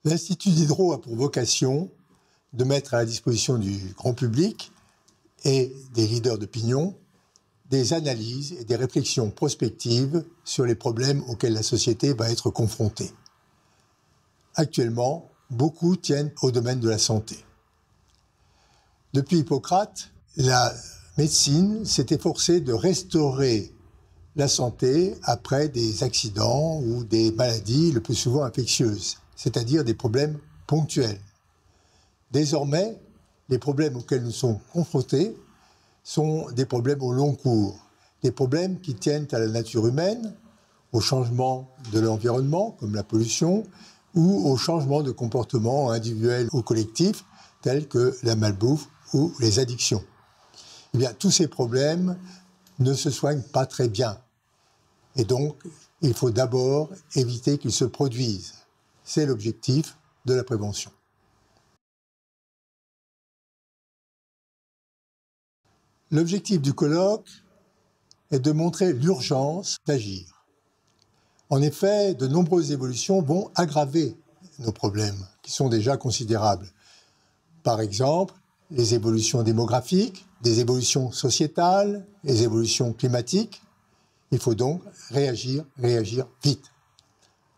L'Institut Diderot a pour vocation de mettre à la disposition du grand public et des leaders d'opinion des analyses et des réflexions prospectives sur les problèmes auxquels la société va être confrontée. Actuellement, beaucoup tiennent au domaine de la santé. Depuis Hippocrate, la médecine s'est efforcée de restaurer la santé après des accidents ou des maladies le plus souvent infectieuses, c'est-à-dire des problèmes ponctuels. Désormais, les problèmes auxquels nous sommes confrontés sont des problèmes au long cours, des problèmes qui tiennent à la nature humaine, au changement de l'environnement, comme la pollution, ou au changement de comportement individuel ou collectif, tels que la malbouffe ou les addictions. Eh bien, tous ces problèmes ne se soignent pas très bien. Et donc, il faut d'abord éviter qu'ils se produisent. C'est l'objectif de la prévention. L'objectif du colloque est de montrer l'urgence d'agir. En effet, de nombreuses évolutions vont aggraver nos problèmes, qui sont déjà considérables. Par exemple, les évolutions démographiques, des évolutions sociétales, les évolutions climatiques. Il faut donc réagir vite.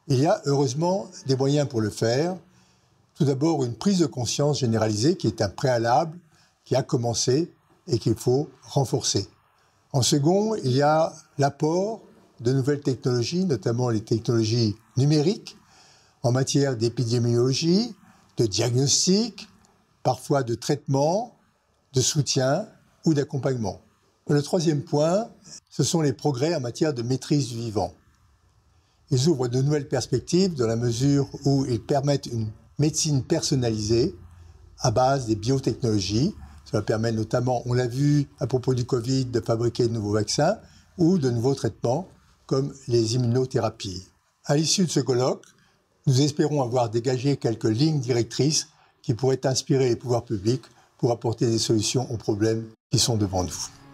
Il y a heureusement des moyens pour le faire. Tout d'abord, une prise de conscience généralisée qui est un préalable, qui a commencé et qu'il faut renforcer. En second, il y a l'apport de nouvelles technologies, notamment les technologies numériques, en matière d'épidémiologie, de diagnostic, parfois de traitement, de soutien ou d'accompagnement. Le troisième point, ce sont les progrès en matière de maîtrise du vivant. Ils ouvrent de nouvelles perspectives dans la mesure où ils permettent une médecine personnalisée à base des biotechnologies. Cela permet notamment, on l'a vu à propos du Covid, de fabriquer de nouveaux vaccins ou de nouveaux traitements comme les immunothérapies. À l'issue de ce colloque, nous espérons avoir dégagé quelques lignes directrices qui pourraient inspirer les pouvoirs publics pour apporter des solutions aux problèmes qui sont devant nous.